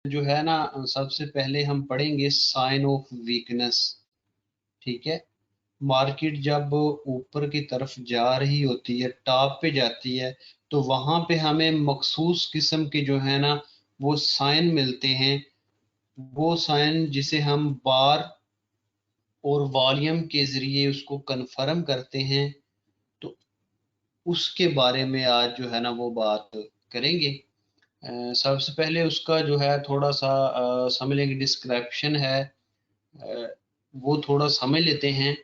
जो है ना, सबसे पहले हम पढ़ेंगे साइन ऑफ वीकनेस। ठीक है। मार्केट जब ऊपर की तरफ जा रही होती है, टॉप पे जाती है, तो वहां पे हमें मखसूस किस्म के जो है ना वो साइन मिलते हैं। वो साइन जिसे हम बार और वॉल्यूम के जरिए उसको कंफर्म करते हैं। तो उसके बारे में आज जो है ना वो बात करेंगे। सबसे पहले उसका जो है थोड़ा सा समझ लेंगे, डिस्क्रिप्शन है। वो थोड़ा समझ लेते हैं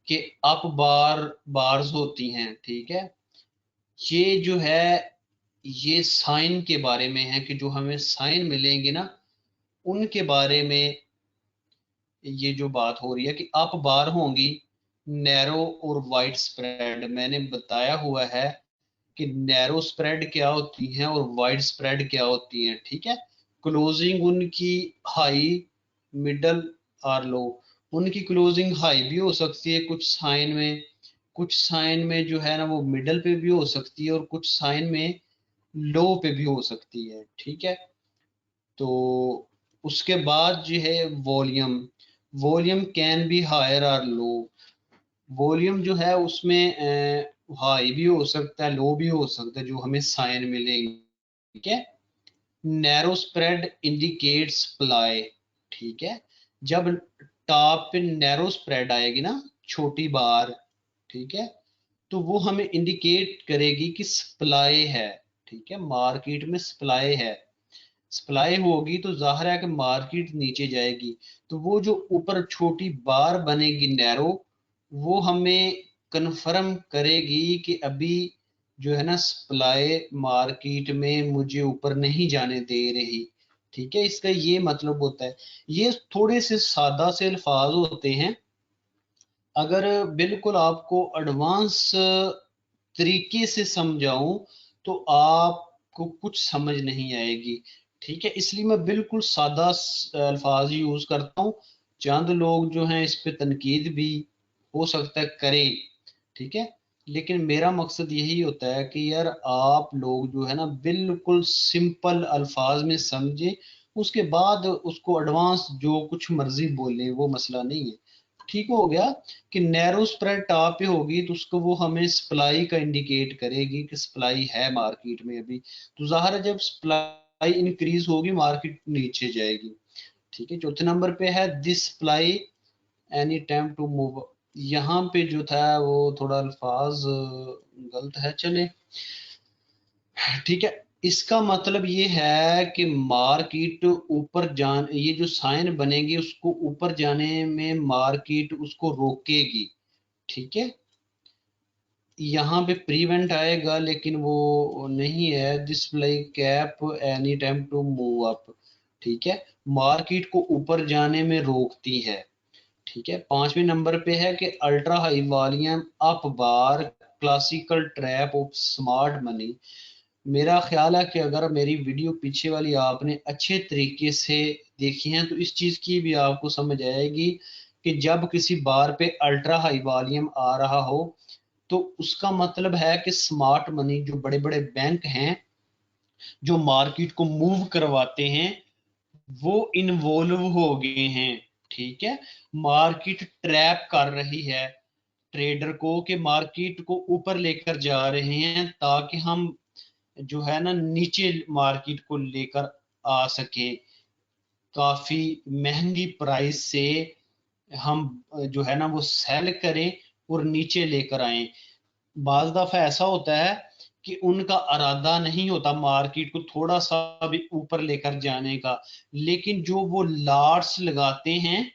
कि अप बार बार्स होती हैं। ठीक है। ये जो है ये साइन के बारे में है कि जो हमें साइन मिलेंगे ना उनके बारे में ये जो बात हो रही है कि अप बार होंगी नैरो और वाइड स्प्रेड। मैंने बताया हुआ है कि नैरो स्प्रेड क्या होती है और वाइड स्प्रेड क्या होती है। ठीक है। क्लोजिंग उनकी हाई, मिडल और लो। उनकी क्लोजिंग हाई भी हो सकती है कुछ साइन में, कुछ साइन में जो है ना वो मिडल पे भी हो सकती है और कुछ साइन में लो पे भी हो सकती है। ठीक है। तो उसके बाद जो है volume, volume can be higher और लो। वॉल्यूम जो है उसमें हाई भी हो सकता है, लो भी हो सकता है, जो हमें साइन मिलेंगे। ठीक है। Narrow spread indicates ply. ठीक है। जब टॉप पे नैरो स्प्रेड आएगी ना, छोटी बार, ठीक है, तो वो हमें इंडिकेट करेगी कि सप्लाई है। ठीक है। मार्केट में सप्लाई है। सप्लाई होगी तो जाहिर है कि मार्केट नीचे जाएगी। तो वो जो ऊपर छोटी बार बनेगी नैरो, वो हमें कंफर्म करेगी कि अभी जो है ना सप्लाई मार्केट में मुझे ऊपर नहीं जाने दे रही। ठीक है। इसका ये मतलब होता है। ये थोड़े से सादा से अल्फाज होते हैं। अगर बिल्कुल आपको एडवांस तरीके से समझाऊं तो आपको कुछ समझ नहीं आएगी। ठीक है। इसलिए मैं बिल्कुल सादा अल्फाज यूज करता हूँ। चंद लोग जो हैं इस पे तनकीद भी हो सकता है करें। ठीक है। लेकिन मेरा मकसद यही होता है कि यार आप लोग जो है ना बिल्कुल सिंपल अल्फाज में समझें। उसके बाद उसको एडवांस जो कुछ मर्जी बोलें वो मसला नहीं है। ठीक हो गया कि नैरो स्प्रेड टॉप पे होगी तो उसको वो हमें सप्लाई का इंडिकेट करेगी कि सप्लाई है मार्केट में अभी। तो जाहिर है जब सप्लाई इंक्रीज होगी मार्केट नीचे जाएगी। ठीक है। चौथे नंबर पे है this supply any time to move. यहाँ पे जो था वो थोड़ा अल्फाज गलत है, चले। ठीक है। इसका मतलब ये है कि मार्केट ऊपर जान, ये जो साइन बनेगी उसको ऊपर जाने में मार्केट उसको रोकेगी। ठीक है। यहाँ पे प्रीवेंट आएगा लेकिन वो नहीं है। Display cap any time to move up. ठीक है। मार्केट को ऊपर जाने में रोकती है। ठीक है। पांचवें नंबर पे है कि ultra high volume up bar classical trap of smart money. मेरा ख्याल है कि अगर मेरी वीडियो पीछे वाली आपने अच्छे तरीके से देखी है तो इस चीज की भी आपको समझ आएगी कि जब किसी बार पे अल्ट्रा हाई वॉल्यूम आ रहा हो तो उसका मतलब है कि स्मार्ट मनी, जो बड़े बड़े बैंक हैं जो मार्केट को मूव करवाते हैं, वो इन्वॉल्व हो गए हैं। ठीक है। मार्केट ट्रैप कर रही है ट्रेडर को कि मार्केट को ऊपर लेकर जा रहे हैं ताकि हम जो है ना नीचे मार्केट को लेकर आ सके। काफी महंगी प्राइस से हम जो है ना वो सेल करें और नीचे लेकर आए। बाज दफा ऐसा होता है कि उनका इरादा नहीं होता मार्केट को थोड़ा सा भी ऊपर लेकर जाने का, लेकिन जो वो लॉट्स लगाते हैं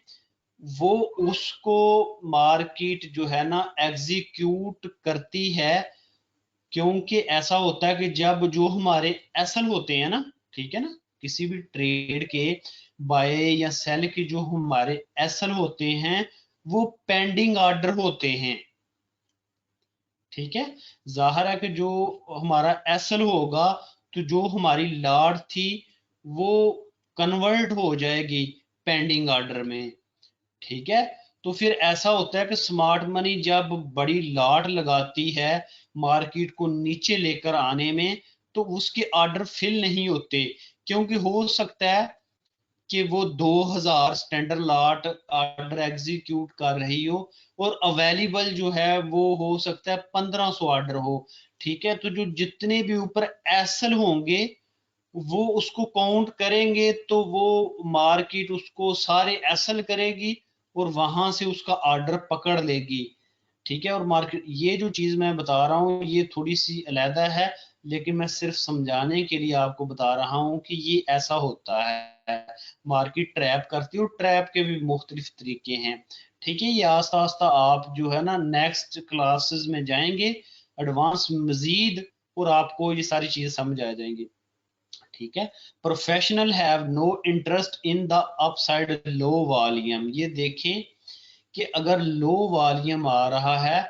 वो उसको मार्केट जो है ना एग्जीक्यूट करती है। क्योंकि ऐसा होता है कि जब जो हमारे एसल होते हैं ना, ठीक है ना, किसी भी ट्रेड के बाय या सेल के जो हमारे एसल होते हैं वो पेंडिंग ऑर्डर होते हैं। ठीक है। जाहिर है कि जो हमारा एसल होगा तो जो हमारी लॉट थी वो कन्वर्ट हो जाएगी पेंडिंग ऑर्डर में। ठीक है। तो फिर ऐसा होता है कि स्मार्ट मनी जब बड़ी लॉट लगाती है मार्केट को नीचे लेकर आने में, तो उसके ऑर्डर फिल नहीं होते, क्योंकि हो सकता है कि वो 2000 स्टैंडर्ड लॉट ऑर्डर एग्जीक्यूट कर रही हो और अवेलेबल जो है वो हो सकता है 1500 ऑर्डर हो। ठीक है, तो जो जितने भी ऊपर एसल होंगे वो उसको काउंट करेंगे, तो वो मार्केट उसको सारे एसल करेगी और वहां से उसका ऑर्डर पकड़ लेगी। ठीक है, और मार्केट, ये जो चीज मैं बता रहा हूँ ये थोड़ी सी अलहदा है, लेकिन मैं सिर्फ समझाने के लिए आपको बता रहा हूँ कि ये ऐसा होता है। मार्केट ट्रैप करती है और ट्रैप के भी मुख्तलिफ तरीके हैं। ठीक है, ये आस्ता आस्ता आप जो है ना नेक्स्ट क्लासेस में जाएंगे एडवांस मजीद, और आपको ये सारी चीजें समझ आ जाएंगी। ठीक है, professional have no interest in the upside low volume. ये देखें कि अगर लो वॉल्यूम आ रहा है,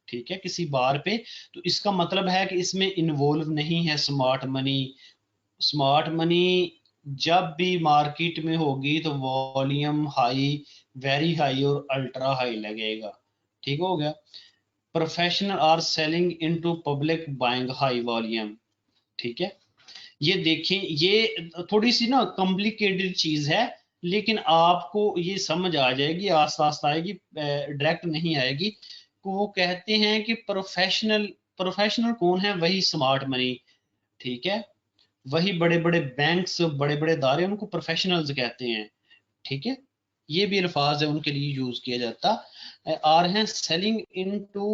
ठीक है, किसी बार पे, तो इसका मतलब है कि इसमें इन्वॉल्व नहीं है स्मार्ट मनी। स्मार्ट मनी जब भी मार्केट में होगी तो वॉल्यूम हाई, वेरी हाई और अल्ट्रा हाई लगेगा। ठीक हो गया। Professional are selling into public buying high volume. ठीक है, ये देखें, ये थोड़ी सी ना कॉम्प्लिकेटेड चीज है, लेकिन आपको ये समझ आ जाएगी, आस्ता आस्ता आएगी, डायरेक्ट नहीं आएगी। तो वो कहते हैं कि प्रोफेशनल, प्रोफेशनल कौन है? वही स्मार्ट मनी। ठीक है, वही बड़े बड़े बैंक्स, बड़े बड़े इदारे, उनको प्रोफेशनल्स कहते हैं। ठीक है, ये भी अल्फाज है उनके लिए यूज किया जाता। आर हैं सेलिंग इनटू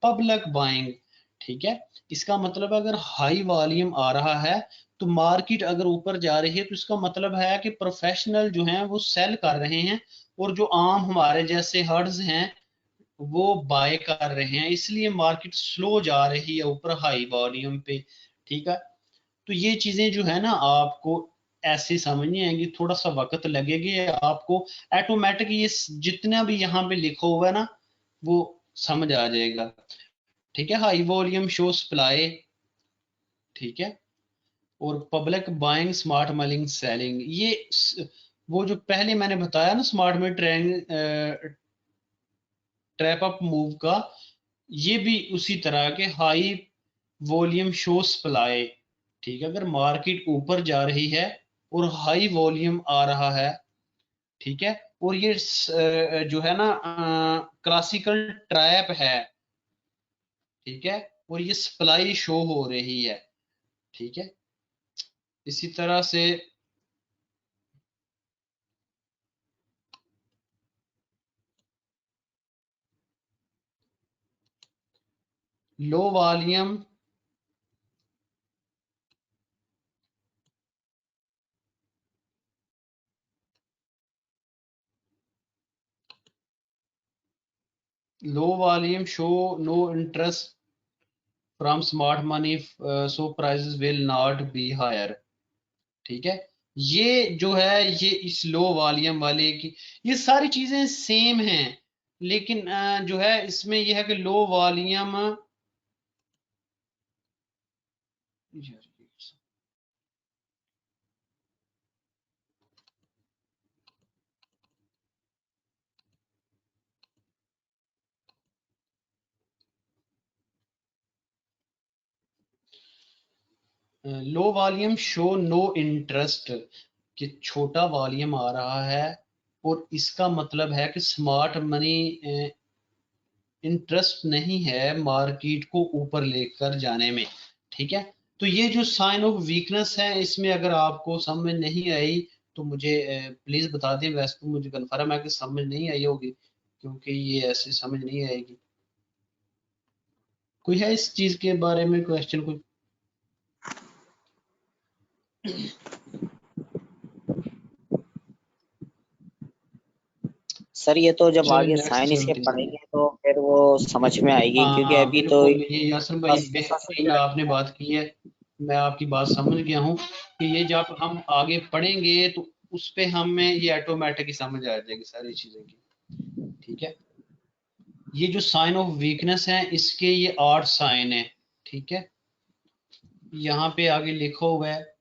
पब्लिक बाइंग। ठीक है, इसका मतलब अगर हाई वॉल्यूम आ रहा है तो मार्केट अगर ऊपर जा रही है तो इसका मतलब है कि प्रोफेशनल जो हैं वो सेल कर रहे हैं, और जो आम हमारे जैसे हर्ड्स हैं वो बाय कर रहे हैं, इसलिए मार्केट स्लो जा रही है ऊपर हाई वॉल्यूम पे। ठीक है, तो ये चीजें जो है ना आपको ऐसे समझ नहीं आएंगी, थोड़ा सा वक्त लगेगा आपको। ऑटोमेटिक ये जितना भी यहाँ पे लिखा हुआ है ना वो समझ आ जाएगा। ठीक है, हाई वॉल्यूम शो सप्लाई। ठीक है, और public buying, smart mulling selling, ये वो जो पहले मैंने बताया ना स्मार्ट में ट्रेंड ट्रैप अप मूव का, ये भी उसी तरह के हाई वॉल्यूम शो सप्लाई। ठीक है, अगर मार्केट ऊपर जा रही है और हाई वॉल्यूम आ रहा है, ठीक है, और ये जो है ना क्लासिकल ट्रैप है। ठीक है, और ये सप्लाई शो हो रही है। ठीक है, इसी तरह से low volume, low volume show no interest from smart money, so prices will not be higher. ठीक है, ये जो है ये इस लो वॉल्यूम वाले की, ये सारी चीजें सेम हैं, लेकिन जो है इसमें यह है कि low volume, low volume show no interest, कि छोटा वॉल्यूम आ रहा है और इसका मतलब है कि स्मार्ट मनी इंटरेस्ट नहीं है मार्केट को ऊपर लेकर जाने में। ठीक है, तो ये जो साइन ऑफ वीकनेस है इसमें अगर आपको समझ नहीं आई तो मुझे प्लीज बता दें। वैसे तो मुझे कन्फर्म है कि समझ नहीं आई होगी, क्योंकि ये ऐसे समझ नहीं आएगी। कोई है इस चीज के बारे में क्वेश्चन कोई? सर ये तो जब चलिए आगे नेक्स्ट साइंस के चलते हैं। पढ़ेंगे तो फिर वो समझ में आएगी, क्योंकि हाँ अभी तो बिल्कुल, ये यासर भाई बस बेहतरीन आपने बात की है। मैं आपकी बात समझ गया हूँ कि ये जब हम आगे पढ़ेंगे तो उस पे हमें ये ऑटोमेटिक ही समझ आ जाएगी सारी चीजें की। ठीक है, ये जो साइन ऑफ वीकनेस है इसके ये 8 साइन है। ठीक है, यहाँ पे आगे लिखा हुआ है,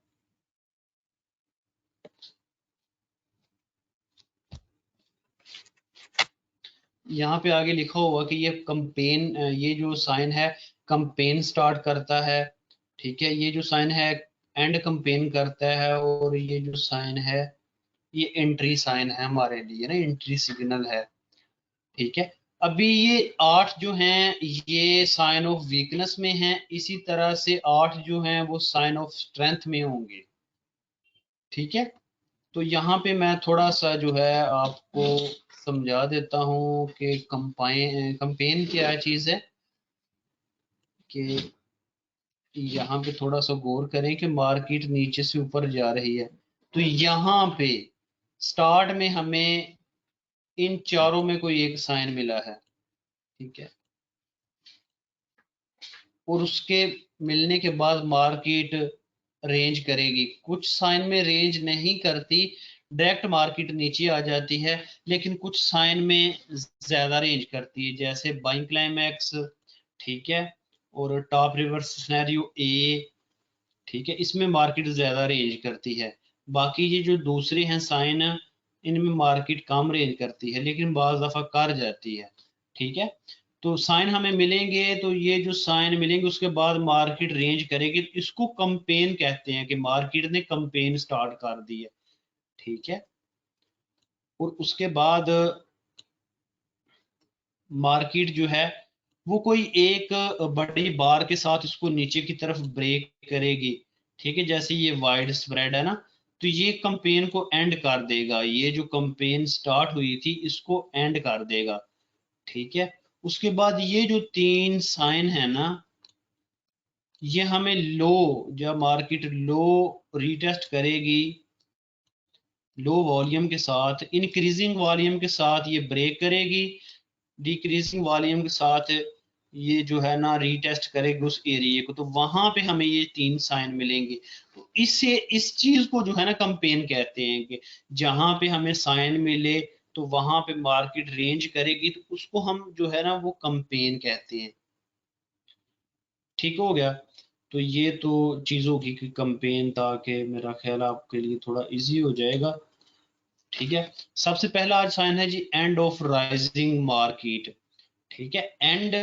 यहाँ पे आगे लिखा हुआ कि ये कंपेन, ये जो साइन है कंपेन स्टार्ट करता है। ठीक है, ये जो साइन है एंड कंपेन करता है, और ये जो साइन है ये एंट्री साइन है हमारे लिए ना, एंट्री सिग्नल है। ठीक है, अभी ये 8 जो हैं ये साइन ऑफ वीकनेस में हैं, इसी तरह से 8 जो हैं वो साइन ऑफ स्ट्रेंथ में होंगे। ठीक है, तो यहाँ पे मैं थोड़ा सा जो है आपको समझा देता हूँ कि कंपेन क्या चीज़ है, कि यहाँ पे थोड़ा सा गौर करें कि मार्केट नीचे से ऊपर जा रही है, तो यहाँ पे स्टार्ट में हमें इन चारों में कोई एक साइन मिला है। ठीक है, और उसके मिलने के बाद मार्केट रेंज करेगी, कुछ साइन में रेंज नहीं करती, डायरेक्ट मार्केट नीचे आ जाती है, लेकिन कुछ साइन में ज्यादा रेंज करती है, जैसे बाइंग क्लाइमैक्स। ठीक है, और टॉप रिवर्स सिनेरियो ए। ठीक है, इसमें मार्केट ज्यादा रेंज करती है। बाकी ये जो दूसरे हैं साइन, इनमें मार्केट कम रेंज करती है, लेकिन बाज दफा कर जाती है। ठीक है, तो साइन हमें मिलेंगे, तो ये जो साइन मिलेंगे उसके बाद मार्केट रेंज करेगी, तो इसको कंपेन कहते हैं कि मार्केट ने कंपेन स्टार्ट कर दी है। ठीक है, और उसके बाद मार्केट जो है वो कोई एक बड़ी बार के साथ इसको नीचे की तरफ ब्रेक करेगी। ठीक है, जैसे ये वाइड स्प्रेड है ना, तो ये कंपेन को एंड कर देगा, ये जो कंपेन स्टार्ट हुई थी इसको एंड कर देगा। ठीक है, उसके बाद ये जो तीन साइन है ना, ये हमें लो, जब मार्केट लो रीटेस्ट करेगी, लो वॉल्यूम के साथ इंक्रीजिंग वॉल्यूम के साथ ये ब्रेक करेगी, डिक्रीजिंग वॉल्यूम के साथ ये जो है ना रीटेस्ट करेगी उस एरिया को, तो वहां पे हमें ये तीन साइन मिलेंगे। तो इससे इस चीज को जो है ना कंपेन कहते हैं, कि जहां पे हमें साइन मिले तो वहां पे मार्केट रेंज करेगी, तो उसको हम जो है ना वो कंपेन कहते हैं। ठीक हो गया, तो ये तो चीजों की कंपेन था, कि मेरा ख्याल आपके लिए थोड़ा इजी हो जाएगा। ठीक है, सबसे पहला आज साइन है जी एंड ऑफ राइजिंग मार्केट। ठीक है, एंड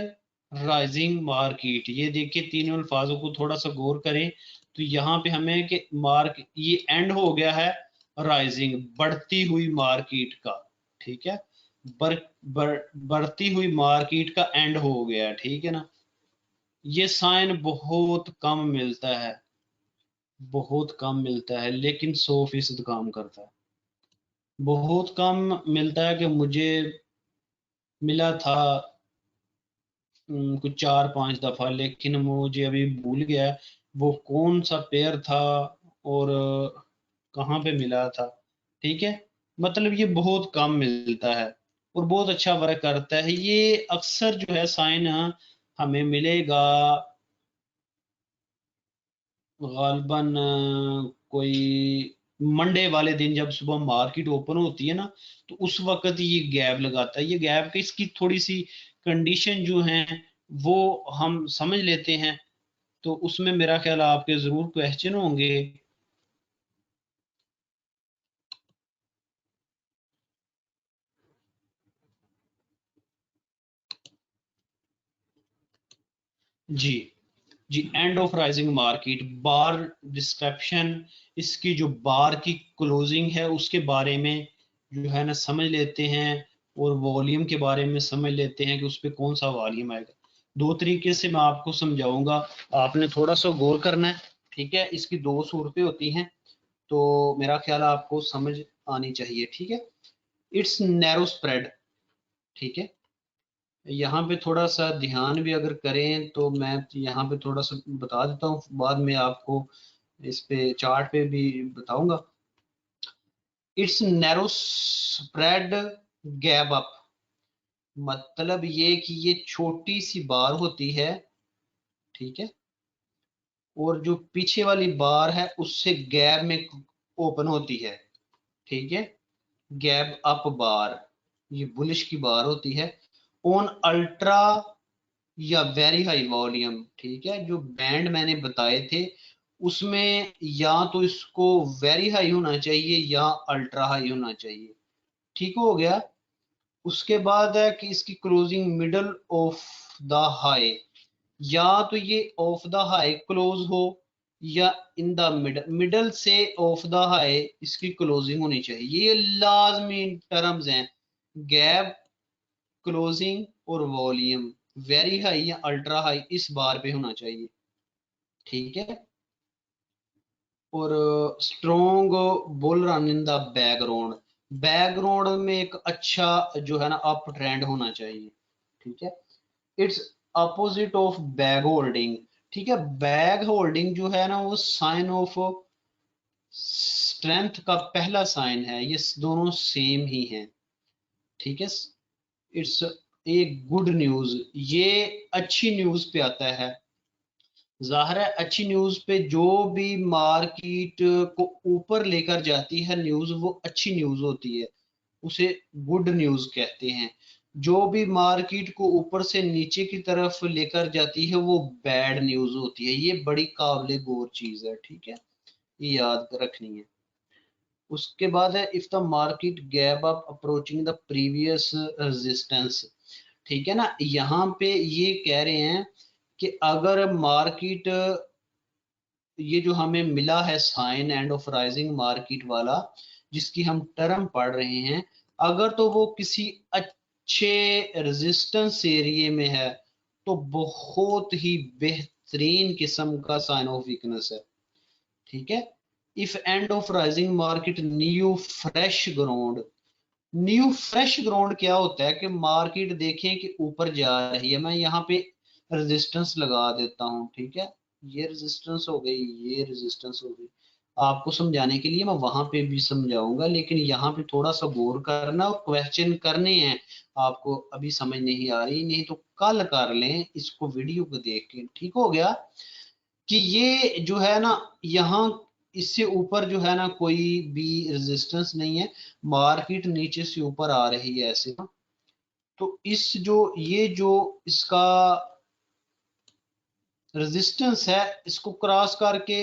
राइजिंग मार्केट, ये देखिए तीनों अल्फाजों को थोड़ा सा गौर करें, तो यहाँ पे हमें कि मार्क ये एंड हो गया है राइजिंग, बढ़ती हुई मार्केट का। ठीक है, बढ़ती हुई मार्केट का एंड हो गया। ठीक है ना, ये साइन बहुत कम मिलता है, बहुत कम मिलता है, लेकिन 100% काम करता है। बहुत कम मिलता है, कि मुझे मिला था कुछ 4-5 दफा, लेकिन मुझे अभी भूल गया वो कौन सा पेयर था, और कहाँ पे मिला था। ठीक है, मतलब ये बहुत कम मिलता है और बहुत अच्छा वर्क करता है। ये अक्सर जो है साइन हमें मिलेगा गालबन कोई मंडे वाले दिन, जब सुबह मार्केट ओपन होती है ना, तो उस वक्त ये गैप लगाता है। ये गैप की इसकी थोड़ी सी कंडीशन जो है वो हम समझ लेते हैं, तो उसमें मेरा ख्याल आपके जरूर क्वेश्चन होंगे। जी, जी end of rising market, bar description, इसकी जो बार की क्लोजिंग है उसके बारे में जो है ना समझ लेते हैं, और वॉल्यूम के बारे में समझ लेते हैं कि उस पर कौन सा वॉल्यूम आएगा। दो तरीके से मैं आपको समझाऊंगा, आपने थोड़ा सा गौर करना है। ठीक है, इसकी दो सूरतें होती हैं, तो मेरा ख्याल आपको समझ आनी चाहिए। ठीक है, इट्स नैरो स्प्रेड। ठीक है, यहाँ पे थोड़ा सा ध्यान भी अगर करें तो मैं यहाँ पे थोड़ा सा बता देता हूँ, बाद में आपको इस पे चार्ट पे भी बताऊंगा। It's narrow spread gap up, मतलब ये कि ये छोटी सी बार होती है। ठीक है, और जो पीछे वाली बार है उससे गैप में ओपन होती है। ठीक है, गैप अप बार, ये बुलिश की बार होती है ऑन अल्ट्रा या वेरी हाई वॉल्यूम। ठीक है, जो बैंड मैंने बताए थे उसमें या तो इसको वेरी हाई होना चाहिए या अल्ट्रा हाई होना चाहिए। ठीक हो गया, उसके बाद है कि इसकी closing middle of the high, या तो ये ऑफ द हाई क्लोज हो या इन द मिडल, मिडल से ऑफ द हाई इसकी क्लोजिंग होनी चाहिए। ये लाजमी टर्म्स हैं, गैप, क्लोजिंग और वॉल्यूम। वेरी हाई या अल्ट्रा हाई इस बार पे होना चाहिए, ठीक है। और strong bull run in the background, background में एक अच्छा जो है ना अप ट्रेंड होना चाहिए, ठीक है। It's opposite of bag holding, ठीक है। बैग होल्डिंग जो है ना वो साइन ऑफ स्ट्रेंथ का पहला साइन है, ये दोनों सेम ही हैं, ठीक है। इट्स ए गुड न्यूज, ये अच्छी न्यूज पे आता है। जाहिर है अच्छी न्यूज पे जो भी मार्केट को ऊपर लेकर जाती है न्यूज, वो अच्छी न्यूज होती है, उसे गुड न्यूज कहते हैं। जो भी मार्केट को ऊपर से नीचे की तरफ लेकर जाती है वो बैड न्यूज होती है। ये बड़ी काबिल गौर चीज है, ठीक है, ये याद रखनी है। उसके बाद है if the market gap up approaching the previous resistance, ठीक है ना। यहाँ पे ये कह रहे हैं कि अगर मार्केट, ये जो हमें मिला है sign end of rising market वाला, जिसकी हम टर्म पढ़ रहे हैं, अगर तो वो किसी अच्छे रेजिस्टेंस एरिया में है तो बहुत ही बेहतरीन किस्म का साइन ऑफ वीकनेस है, ठीक है। If and of rising market new fresh ground, new fresh ground क्या होता है कि मार्केट देखें कि ऊपर जा रही है। मैं यहाँ पे रेजिस्टेंस लगा देता हूँ, ठीक है। ये रेजिस्टेंस हो गई, ये रेजिस्टेंस हो गई। आपको समझाने के लिए मैं वहां पे भी समझाऊंगा, लेकिन यहाँ पे थोड़ा सा गौर करना और क्वेश्चन करने हैं। आपको अभी समझ नहीं आ रही, नहीं तो कल कर लें इसको वीडियो को देख के, ठीक हो गया। कि ये जो है ना यहाँ इससे ऊपर जो है ना कोई भी रेजिस्टेंस नहीं है, मार्केट नीचे से ऊपर आ रही है ऐसे ना। तो इस जो ये जो इसका रेजिस्टेंस है, इसको क्रॉस करके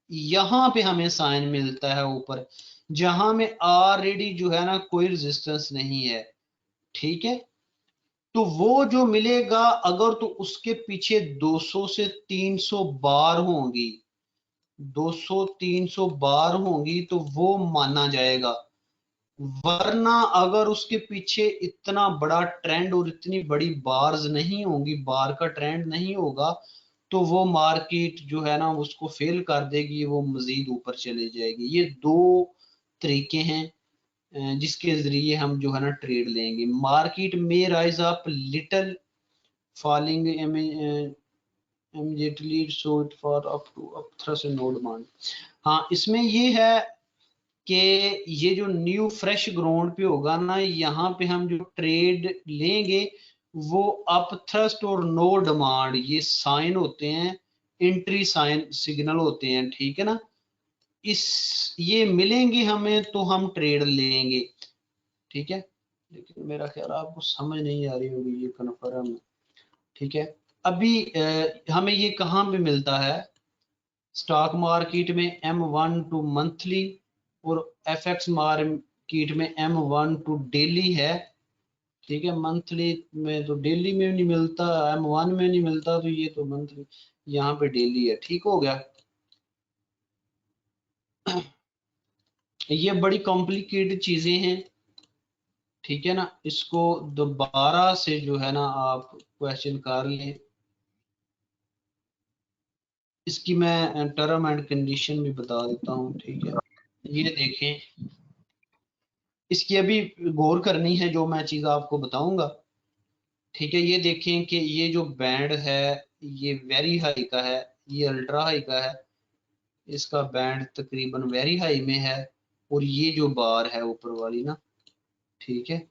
यहाँ पे हमें साइन मिलता है ऊपर, जहां में ऑलरेडी जो है ना कोई रेजिस्टेंस नहीं है, ठीक है। तो वो जो मिलेगा अगर तो उसके पीछे 200 से 300 बार होंगी, 200-300 बार होंगी तो वो माना जाएगा। वरना अगर उसके पीछे इतना बड़ा ट्रेंड और इतनी बड़ी बार्स नहीं होंगी, बार का ट्रेंड नहीं होगा, तो वो मार्केट जो है ना उसको फेल कर देगी, वो मजीद ऊपर चले जाएगी। ये दो तरीके हैं जिसके जरिए हम जो है ना ट्रेड लेंगे। मार्केट में rise up little falling immediately so it for up to up thrust and no demand। हाँ, इसमें ये है कि ये जो न्यू फ्रेश ग्राउंड पे होगा ना, यहाँ पे हम जो ट्रेड लेंगे वो अप थ्रस्ट और नो डिमांड, ये साइन होते हैं, एंट्री साइन सिग्नल होते हैं, ठीक है ना। इस ये मिलेंगे हमें तो हम ट्रेड लेंगे, ठीक है। लेकिन मेरा ख्याल आपको समझ नहीं आ रही होगी, ये कन्फर्म है, ठीक है। अभी हमें ये कहाँ पे मिलता है, स्टॉक मार्केट में M1 टू मंथली, और FX मार्केट में M1 टू डेली है, ठीक है। मंथली में तो डेली में नहीं मिलता, M1 में नहीं मिलता, तो ये तो मंथली, यहाँ पे डेली है, ठीक हो गया। ये बड़ी कॉम्प्लिकेटेड चीजें हैं, ठीक है ना। इसको दोबारा से जो है ना आप क्वेश्चन कर लें। इसकी मैं टर्म एंड कंडीशन भी बता देता हूँ, ठीक है। ये देखें, इसकी अभी गौर करनी है जो मैं चीज आपको बताऊंगा, ठीक है। ये देखें कि ये जो बैंड है ये वेरी हाई का है, ये अल्ट्रा हाई का है, इसका बैंड तकरीबन वेरी हाई में है। और ये जो बार है ऊपर वाली ना, ठीक है,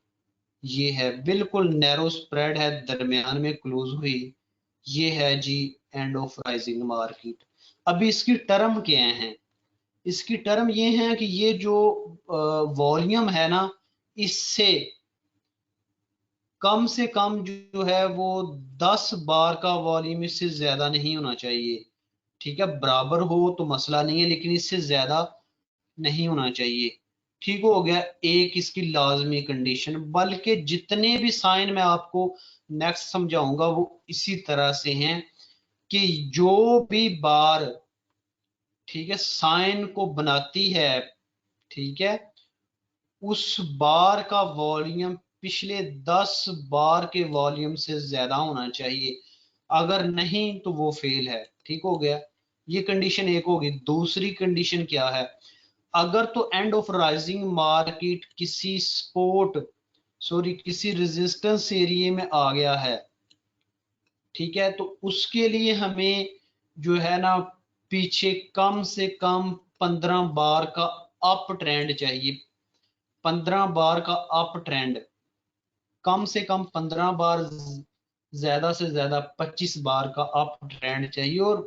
ये है बिल्कुल नैरो स्प्रेड है, दरमियान में क्लोज हुई। ये है जी एंड ऑफ राइजिंग मार्केट। अभी इसकी टर्म क्या है, इसकी टर्म ये है कि ये जो वॉल्यूम है ना, इससे कम से कम जो है वो 10 बार का वॉल्यूम इससे ज्यादा नहीं होना चाहिए, ठीक है। बराबर हो तो मसला नहीं है, लेकिन इससे ज्यादा नहीं होना चाहिए। ठीक हो गया, एक इसकी लाजमी कंडीशन। बल्कि जितने भी साइन मैं आपको नेक्स्ट समझाऊंगा वो इसी तरह से हैं कि जो भी बार, ठीक है, साइन को बनाती है, ठीक है, उस बार का वॉल्यूम पिछले 10 बार के वॉल्यूम से ज्यादा होना चाहिए। अगर नहीं तो वो फेल है। ठीक हो गया, ये कंडीशन एक होगी। दूसरी कंडीशन क्या है, अगर तो एंड ऑफ राइजिंग मार्केट किसी सपोर्ट, सॉरी किसी रेजिस्टेंस एरिया में आ गया है, ठीक है, तो उसके लिए हमें जो है ना पीछे कम से कम 15 बार का अप ट्रेंड चाहिए। 15 बार का अप ट्रेंड, कम से कम 15 बार, ज्यादा से ज्यादा 25 बार का अप ट्रेंड चाहिए। और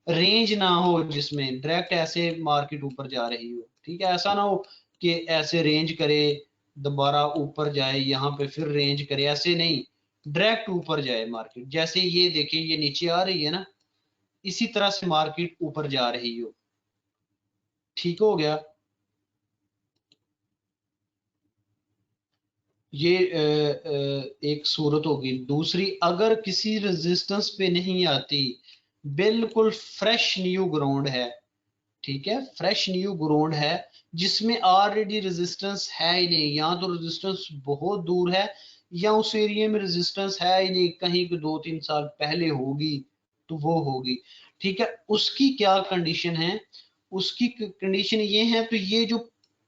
रेंज ना हो जिसमें डायरेक्ट ऐसे मार्केट ऊपर जा रही हो। ठीक है, ऐसा ना हो कि ऐसे रेंज करे, दोबारा ऊपर जाए, यहाँ पे फिर रेंज करे, ऐसे नहीं, डायरेक्ट ऊपर जाए मार्केट। जैसे ये देखिए, ये नीचे आ रही है ना, इसी तरह से मार्केट ऊपर जा रही हो। ठीक हो गया, ये एक सूरत होगी। दूसरी, अगर किसी रेजिस्टेंस पे नहीं आती, बिल्कुल फ्रेश न्यू ग्राउंड है, ठीक है, फ्रेश न्यू ग्राउंड है जिसमें ऑलरेडी रेजिस्टेंस है ही नहीं, या तो रेजिस्टेंस बहुत दूर है या उस एरिया में रेजिस्टेंस है ही नहीं, कहीं 2-3 साल पहले होगी तो वो होगी। ठीक है, उसकी क्या कंडीशन है, उसकी कंडीशन ये है, तो ये जो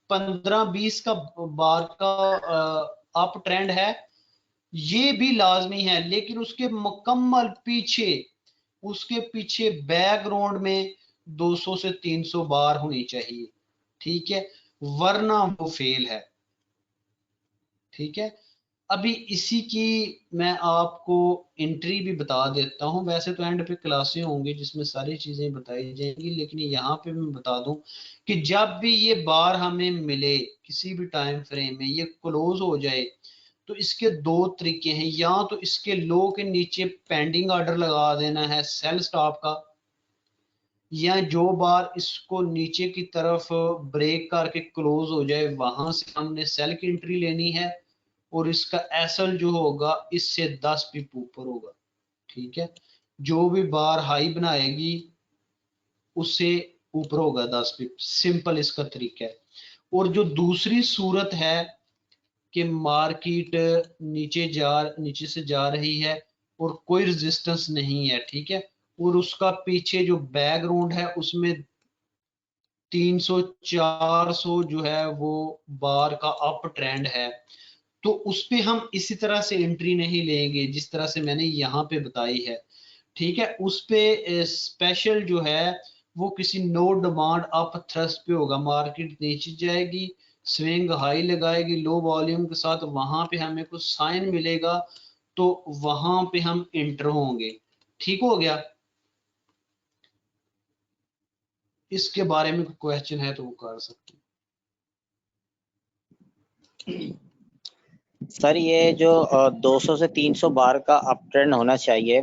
15-20 का बार का अप ट्रेंड है, ये भी लाजमी है, लेकिन उसके मुकम्मल पीछे, उसके पीछे बैकग्राउंड में 200 से 300 बार होनी चाहिए। ठीक है, वरना वो फेल है। ठीक है, अभी इसी की मैं आपको एंट्री भी बता देता हूं। वैसे तो एंड पे क्लासें होंगी जिसमें सारी चीजें बताई जाएंगी, लेकिन यहाँ पे मैं बता दूं कि जब भी ये बार हमें मिले किसी भी टाइम फ्रेम में, ये क्लोज हो जाए, तो इसके दो तरीके हैं। या तो इसके लो के नीचे पेंडिंग ऑर्डर लगा देना है सेल स्टॉप का, या जो बार इसको नीचे की तरफ ब्रेक करके क्लोज हो जाए, वहां से हमने सेल की एंट्री लेनी है। और इसका एसएल जो होगा इससे 10 पिप ऊपर होगा। ठीक है, जो भी बार हाई बनाएगी उससे ऊपर होगा 10 पिप। सिंपल इसका तरीका है। और जो दूसरी सूरत है कि मार्केट नीचे से जा रही है और कोई रेजिस्टेंस नहीं है, ठीक है, और उसका पीछे जो बैकग्राउंड है उसमें 300 400 जो है वो बार का अप ट्रेंड है, तो उस पे हम इसी तरह से एंट्री नहीं लेंगे जिस तरह से मैंने यहाँ पे बताई है। ठीक है, उस पे स्पेशल जो है वो किसी नो डिमांड अप थ्रस्ट पे होगा। मार्केट नीचे जाएगी, स्विंग हाई लगाएगी लो वॉल्यूम के साथ, वहां पे हमें कुछ साइन मिलेगा तो वहां पे हम इंटर होंगे। ठीक हो गया, इसके बारे में कोई क्वेश्चन है तो वो कर सकते सर ये जो 200 से 300 बार का अप ट्रेंड होना चाहिए,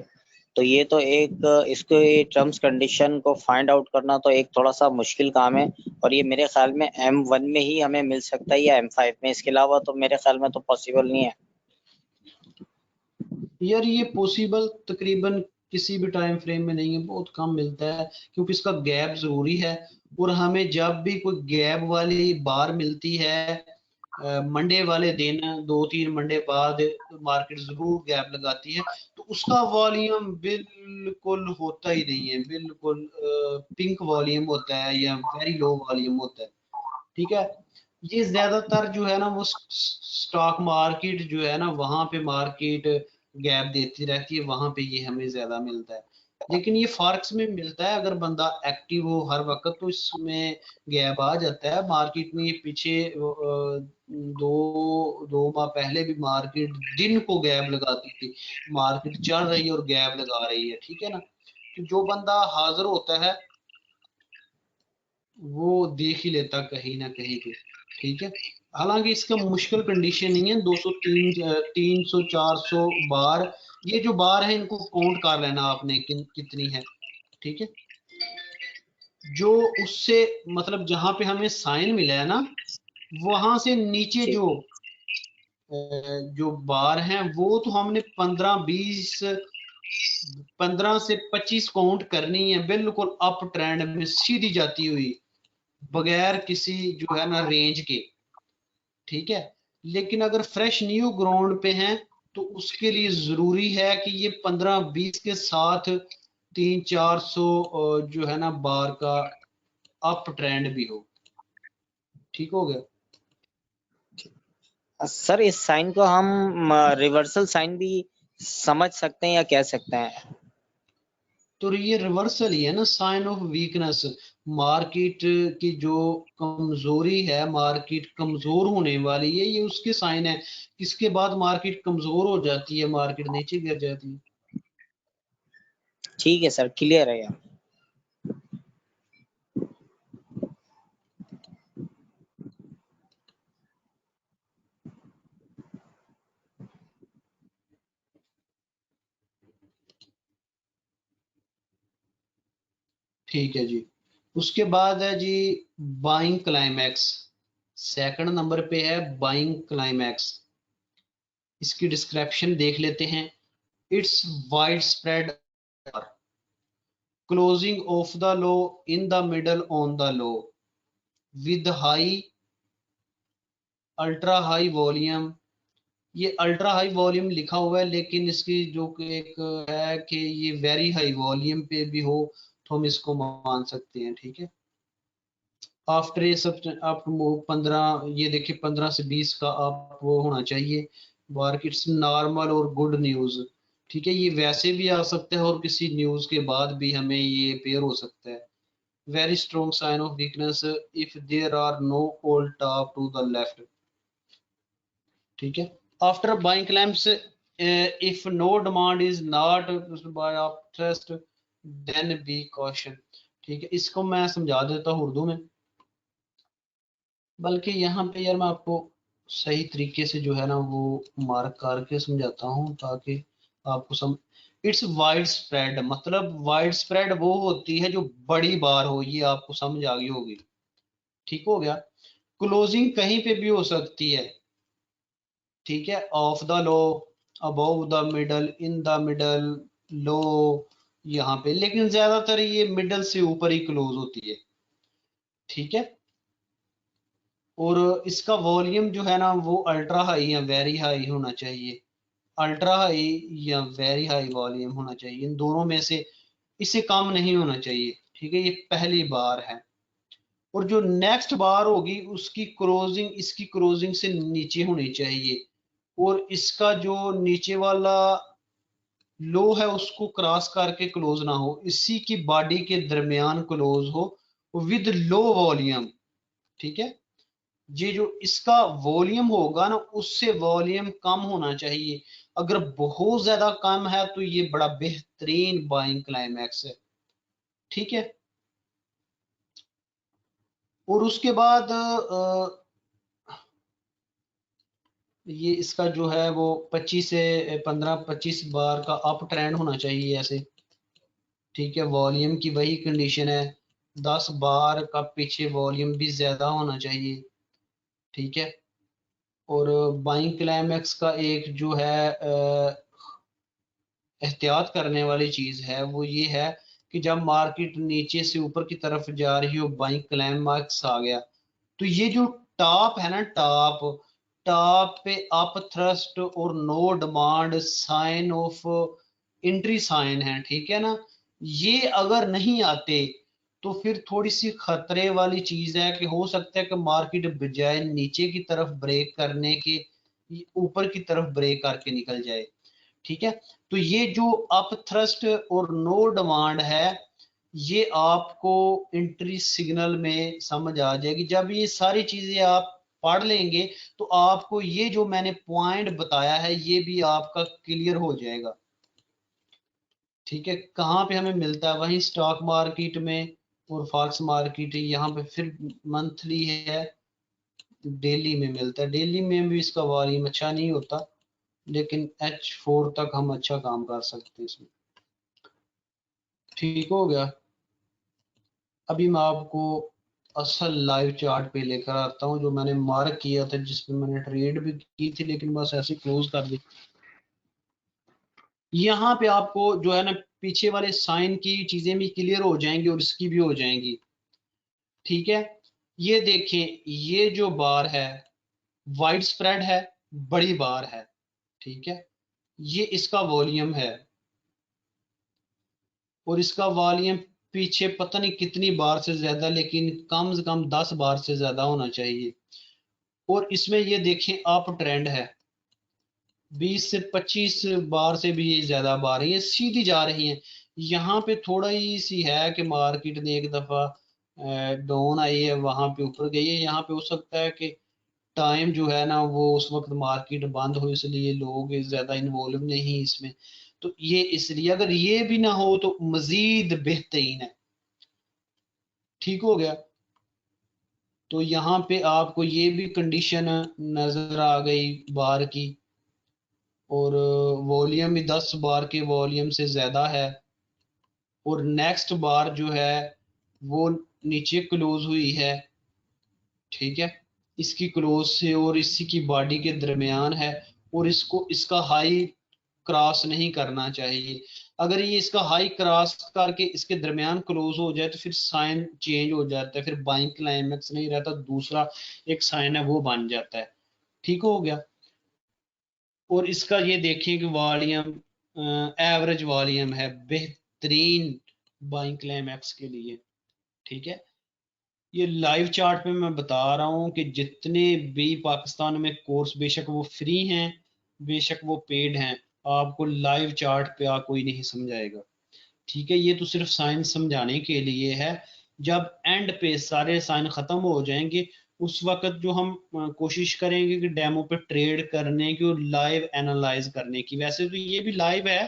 तो ये तो एक इसको ये टर्म्स कंडीशन को फाइंड आउट करना तो एक थोड़ा सा मुश्किल काम है। और ये मेरे ख्याल में M1 में ही हमें मिल सकता है या M5 में, इसके अलावा तो मेरे ख्याल में तो पॉसिबल नहीं है। यार। ये पॉसिबल तकरीबन किसी भी टाइम फ्रेम में नहीं है, बहुत कम मिलता है क्योंकि इसका गैप जरूरी है। और हमें जब भी कोई गैप वाली बार मिलती है, मंडे वाले दिन 2-3 मंडे बाद मार्केट जरूर गैप लगाती है, तो उसका वॉल्यूम बिल्कुल होता ही नहीं है, बिल्कुल पिंक वॉल्यूम होता है या वेरी लो वॉल्यूम होता है। ठीक है, ये ज्यादातर जो है ना वो स्टॉक मार्केट जो है ना वहां पे मार्केट गैप देती रहती है, वहां पे ये हमें ज्यादा मिलता है। लेकिन ये फॉरेक्स में मिलता है, अगर बंदा एक्टिव हो हर वक्त तो इसमें गैप आ जाता है। मार्केट में ये पीछे 2 माह पहले भी मार्केट दिन को गैप लगाती थी, मार्केट चल रही है और गैप लगा रही है। ठीक है ना, तो जो बंदा हाजिर होता है वो देख ही लेता कहीं ना कहीं पे। ठीक है, हालांकि इसका मुश्किल कंडीशन नहीं है। 203 300 400 बार, ये जो बार है इनको काउंट कर लेना आपने कितनी है। ठीक है, जो उससे मतलब जहां पे हमें साइन मिला है ना, वहां से नीचे ठीक है। जो बार हैं वो तो हमने 15 से 25 काउंट करनी है, बिल्कुल अप ट्रेंड में सीधी जाती हुई, बगैर किसी जो है ना रेंज के। ठीक है, लेकिन अगर फ्रेश न्यू ग्राउंड पे हैं तो उसके लिए जरूरी है कि ये 15-20 के साथ 300-400 जो है ना बार का अप ट्रेंड भी हो। ठीक हो गया। सर इस साइन को हम रिवर्सल साइन भी समझ सकते हैं या कह सकते हैं? तो ये रिवर्सल ही है ना, साइन ऑफ वीकनेस। मार्केट की जो कमजोरी है, मार्केट कमजोर होने वाली है, ये उसके साइन है। इसके बाद मार्केट कमजोर हो जाती है, मार्केट नीचे गिर जाती है। ठीक है सर, क्लियर है यार। ठीक है जी। उसके बाद है जी बाइंग क्लाइमैक्स। सेकंड नंबर पे है बाइंग क्लाइमैक्स। इसकी डिस्क्रिप्शन देख लेते हैं। It's wide spread closing of the low in the middle on the low with high ultra high volume. ये अल्ट्रा हाई वॉल्यूम लिखा हुआ है, लेकिन इसकी जो एक है कि ये वेरी हाई वॉल्यूम पे भी हो तो हम इसको मान सकते हैं। ठीक है, आफ्टर ये सब आप वो 15, ये देखिए 15 से 20 का आप वो होना चाहिए। मार्केट्स नॉर्मल और गुड न्यूज। ठीक है, ये वैसे भी आ सकता है और किसी न्यूज के बाद भी हमें ये पेयर हो सकता है। Very strong sign of weakness if there are no all top to the left. ठीक है, after buying clamps if no demand is not by trust then be caution. ठीक है, इसको मैं समझा देता हूँ उर्दू में, बल्कि यहाँ पे यार मैं आपको सही तरीके से जो है ना वो मार्क करके समझाता हूँ ताकि आपको सम इट्स वाइड स्प्रेड, मतलब वाइड स्प्रेड वो होती है जो बड़ी बार हो, ये आपको समझ आ गई होगी। ठीक हो गया। क्लोजिंग कहीं पे भी हो सकती है। ठीक है, off the low, above the middle, in the middle, low यहाँ पे, लेकिन ज्यादातर ये मिडल से ऊपर ही क्लोज होती है। ठीक है, और इसका वॉल्यूम जो है ना वो अल्ट्रा हाई या वेरी हाई होना चाहिए। अल्ट्रा हाई या वेरी हाई वॉल्यूम होना चाहिए, इन दोनों में से इससे कम नहीं होना चाहिए। ठीक है, ये पहली बार है। और जो नेक्स्ट बार होगी उसकी क्लोजिंग इसकी क्लोजिंग से नीचे होनी चाहिए, और इसका जो नीचे वाला लो है उसको क्रॉस करके क्लोज ना हो, इसी की बॉडी के दरमियान क्लोज हो विद लो वॉल्यूम। ठीक है, ये जो इसका वॉल्यूम होगा ना उससे वॉल्यूम कम होना चाहिए। अगर बहुत ज्यादा कम है तो ये बड़ा बेहतरीन बाइंग क्लाइमैक्स है। ठीक है, और उसके बाद ये इसका जो है वो 25 से 15-25 बार का अप ट्रेंड होना चाहिए ऐसे। ठीक है, वॉल्यूम की वही कंडीशन है, 10 बार का पीछे वॉल्यूम भी ज्यादा होना चाहिए। ठीक है, और बाइंग क्लाइमैक्स का एक जो है एहतियात करने वाली चीज है वो ये है कि जब मार्केट नीचे से ऊपर की तरफ जा रही हो, बाइंग क्लाइमैक्स आ गया, तो ये जो टॉप है ना, टॉप टॉप पे अप थ्रस्ट और no demand sign of entry sign है। ठीक है ना, ये अगर नहीं आते तो फिर थोड़ी सी खतरे वाली चीज है कि हो सकता है कि मार्केट बजाय नीचे की तरफ ब्रेक करने के ऊपर की तरफ ब्रेक करके निकल जाए। ठीक है, तो ये जो अप थ्रस्ट और नो डिमांड है, ये आपको एंट्री सिग्नल में समझ आ जाएगी। जब ये सारी चीजें आप पढ़ लेंगे तो आपको ये जो मैंने पॉइंट बताया है ये भी आपका क्लियर हो जाएगा। ठीक है, कहाँ पे हमें मिलता है, वहीं स्टॉक मार्केट में और फॉक्स मार्केट है, यहाँ पे फिर मंथली है, डेली में मिलता है। डेली में भी इसका वॉल्यूम अच्छा नहीं होता, लेकिन H4 तक हम अच्छा काम कर सकते हैं इसमें। ठीक हो गया। अभी मैं आपको असल लाइव चार्ट पे लेकर आता हूँ, जो मैंने मार्क किया था, जिसपे मैंने ट्रेड भी की थी, लेकिन बस ऐसे क्लोज कर दी। यहाँ पे आपको जो है ना पीछे वाले साइन की चीजें भी क्लियर हो जाएंगी और इसकी भी हो जाएंगी। ठीक है, ये देखें, ये जो बार है वाइड स्प्रेड है, बड़ी बार है। ठीक है, ये इसका वॉल्यूम है, और इसका वॉल्यूम पीछे पता नहीं कितनी बार से ज्यादा, लेकिन कम से कम 10 बार से ज्यादा होना चाहिए। और इसमें ये देखें अप ट्रेंड है, 20 से 25 बार से भी ज्यादा बार है, ये सीधी जा रही है। यहाँ पे थोड़ा ही सी है कि मार्केट ने एक दफा डाउन आई है, वहां पे ऊपर गई है। यहाँ पे हो सकता है कि टाइम जो है ना वो उस वक्त मार्केट बंद हो, इसलिए लोग ज्यादा इन्वॉल्व नहीं इसमें। तो ये इसलिए, अगर ये भी ना हो तो मजीद बेहतरीन है। ठीक हो गया। तो यहाँ पे आपको ये भी कंडीशन नजर आ गई बार की, और वॉल्यूम भी 10 बार के वॉल्यूम से ज्यादा है। और नेक्स्ट बार जो है वो नीचे क्लोज हुई है। ठीक है, इसकी क्लोज से और इसी की बॉडी के दरमियान है, और इसको इसका हाई क्रॉस नहीं करना चाहिए। अगर ये इसका हाई क्रॉस करके इसके दरमियान क्लोज हो जाए तो फिर साइन चेंज हो जाता है, फिर बाइंग क्लाइमेक्स नहीं रहता, दूसरा एक साइन है वो बन जाता है। ठीक हो गया। और इसका ये देखिए कि वॉल्यूम एवरेज वॉल्यूम है, बेहतरीन बाइंग क्लाइमेक्स के लिए। ठीक है, ये लाइव चार्ट पे मैं बता रहा हूँ कि जितने भी पाकिस्तान में कोर्स, बेशक वो फ्री हैं, बेशक वो पेड हैं, आपको लाइव चार्ट पे कोई नहीं समझाएगा। ठीक है, ये तो सिर्फ साइन समझाने के लिए है। जब एंड पे सारे साइन खत्म हो जाएंगे, उस वक्त जो हम कोशिश करेंगे कि डेमो पे ट्रेड करने की और लाइव एनालाइज करने की। वैसे तो ये भी लाइव है,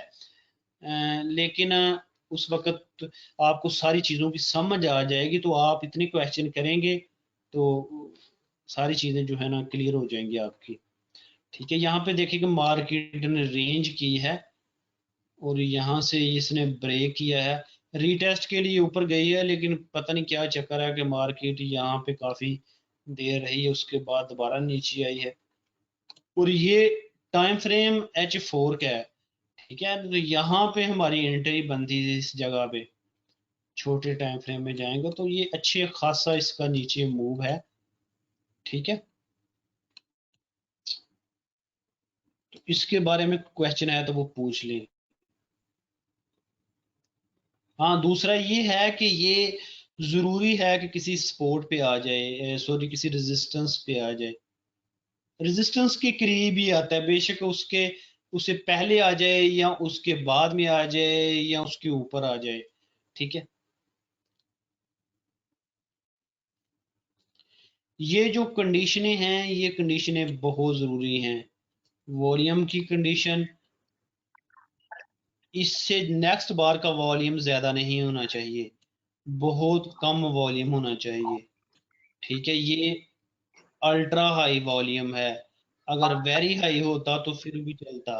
लेकिन उस वक्त आपको सारी चीज़ों की समझ आ जाएगी, तो आप इतने क्वेश्चन करेंगे तो सारी चीज़ें जो है ना क्लियर हो जाएंगी आपकी। ठीक है, यहाँ पे देखिए कि मार्केट ने रेंज की है, और यहाँ से इसने ब्रेक किया है, रीटेस्ट के लिए ऊपर गई है, लेकिन पता नहीं क्या चक्कर है कि मार्केट यहाँ पे काफ़ी देर रही है, उसके बाद दोबारा नीचे आई है। और ये टाइम फ्रेम H4 का है। ठीक है, तो यहाँ पे हमारी एंट्री बनती थी इस जगह पे, छोटे टाइम फ्रेम में जाएंगे तो ये अच्छे खासा इसका नीचे मूव है। ठीक है, तो इसके बारे में क्वेश्चन है तो वो पूछ लें। हाँ, दूसरा ये है कि ये जरूरी है कि किसी सपोर्ट पे आ जाए, सॉरी किसी रेजिस्टेंस पे आ जाए। रेजिस्टेंस के करीब ही आता है, बेशक उसके उससे पहले आ जाए या उसके बाद में आ जाए या उसके ऊपर आ जाए। ठीक है, ये जो कंडीशनें हैं ये कंडीशनें बहुत ज़रूरी हैं। वॉल्यूम की कंडीशन, इससे नेक्स्ट बार का वॉल्यूम ज़्यादा नहीं होना चाहिए, बहुत कम वॉल्यूम होना चाहिए। ठीक है, ये अल्ट्रा हाई वॉल्यूम है, अगर वेरी हाई होता तो फिर भी चलता।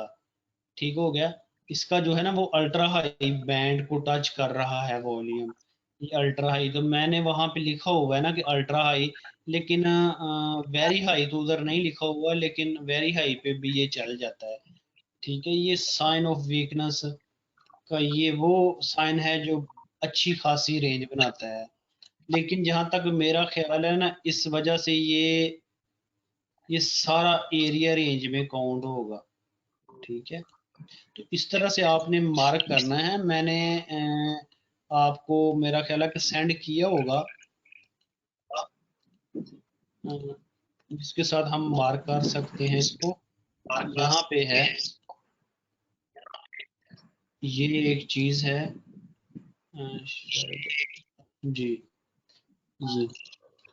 ठीक हो गया, इसका जो है ना वो अल्ट्रा हाई बैंड को टच कर रहा है वॉल्यूम। ये अल्ट्रा हाई तो मैंने वहां पे लिखा हुआ है ना कि अल्ट्रा हाई, लेकिन वेरी हाई तो उधर नहीं लिखा हुआ, लेकिन वेरी हाई पे भी ये चल जाता है। ठीक है, ये साइन ऑफ वीकनेस का ये वो साइन है जो अच्छी खासी रेंज बनाता है। लेकिन जहां तक मेरा ख्याल है ना, इस वजह से ये सारा एरिया रेंज में काउंट होगा। ठीक है, तो इस तरह से आपने मार्क करना है। मैंने आपको मेरा ख्याल है कि सेंड किया होगा, जिसके साथ हम मार्क कर सकते हैं इसको। यहाँ पे है, ये एक चीज है, शायद जी, जी।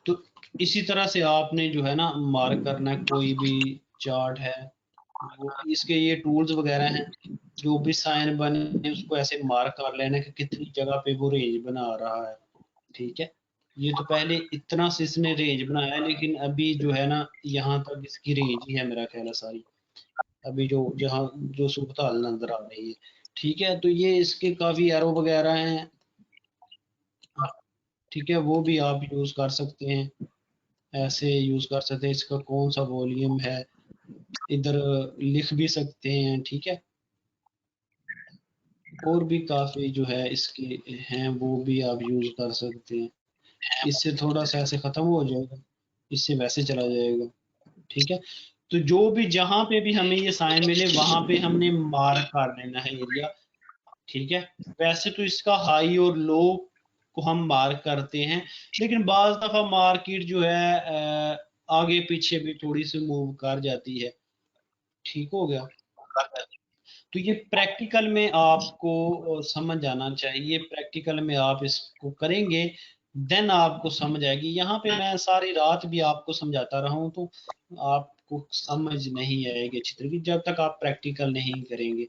तो इसी तरह से आपने जो है ना मार्क करना है, कोई भी चार्ट है वो, इसके ये टूल्स वगैरह हैं, जो भी साइन बने उसको ऐसे मार्क कर लेना कि कितनी जगह पे वो रेंज बना रहा है। ठीक है, ये तो पहले इतना से इसने रेंज बनाया है, लेकिन अभी जो है ना यहाँ तक इसकी रेंज ही है मेरा ख्याल है सारी, अभी जो जहाँ जो सूरत हाल नजर आ रही है। ठीक है, तो ये इसके काफी एरो वगैरह हैं। ठीक है, वो भी आप यूज कर सकते हैं, ऐसे यूज कर सकते हैं, इसका कौन सा वॉल्यूम है, इधर लिख भी सकते हैं। ठीक है, और भी काफी जो है इसके हैं, वो भी आप यूज कर सकते हैं। इससे थोड़ा सा ऐसे खत्म हो जाएगा, इससे वैसे चला जाएगा। ठीक है, तो जो भी जहां पे भी हमें ये साइन मिले वहां पे हमने मार्क कर लेना है एरिया। ठीक है, वैसे तो इसका हाई और लो को हम मार्क करते हैं, लेकिन बाज दफा मार्केट जो है आगे पीछे भी थोड़ी सी मूव कर जाती है। ठीक हो गया, तो ये प्रैक्टिकल में आपको समझ आना चाहिए, प्रैक्टिकल में आप इसको करेंगे देन आपको समझ आएगी। यहाँ पे मैं सारी रात भी आपको समझाता रहा हूँ तो आपको समझ नहीं आएगी अच्छी तरीके जब तक आप प्रैक्टिकल नहीं करेंगे।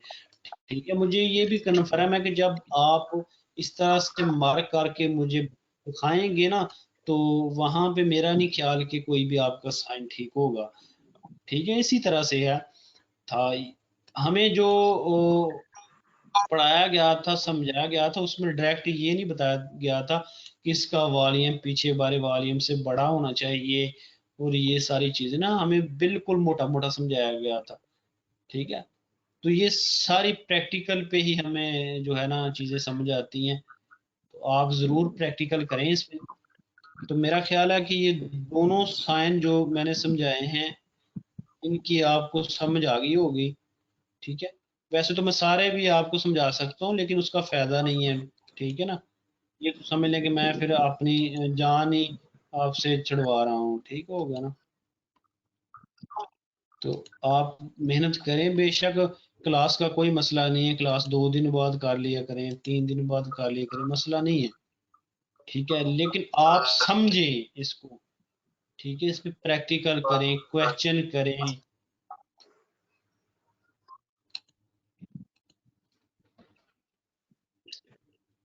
ठीक है, मुझे ये भी कन्फर्म है कि जब आप इस तरह से मार्क करके मुझे दिखाएंगे ना, तो वहां पे मेरा नहीं ख्याल कि कोई भी आपका साइन ठीक होगा। ठीक है, इसी तरह से है था, हमें जो पढ़ाया गया था, समझाया गया था, उसमें डायरेक्ट ये नहीं बताया गया था कि इसका वॉल्यूम पीछे वाले वॉल्यूम से बड़ा होना चाहिए, और ये सारी चीजें ना हमें बिल्कुल मोटा मोटा समझाया गया था। ठीक है, तो ये सारी प्रैक्टिकल पे ही हमें जो है ना चीजें समझ आती हैं, तो आप जरूर प्रैक्टिकल करें इस पे। तो मेरा ख्याल है कि ये दोनों साइन जो मैंने समझाए हैं इनकी आपको समझ आ गई होगी। ठीक है, वैसे तो मैं सारे भी आपको समझा सकता हूँ लेकिन उसका फायदा नहीं है। ठीक है ना, ये तो समझ लें कि मैं फिर अपनी जान ही आपसे छुड़वा रहा हूँ। ठीक हो गया ना, तो आप मेहनत करें बेशक, क्लास का कोई मसला नहीं है, क्लास 2 दिन बाद कर लिया करें, 3 दिन बाद कर लिया करें, मसला नहीं है। ठीक है, लेकिन आप समझें इसको। ठीक है, इस पे प्रैक्टिकल करें, क्वेश्चन करें,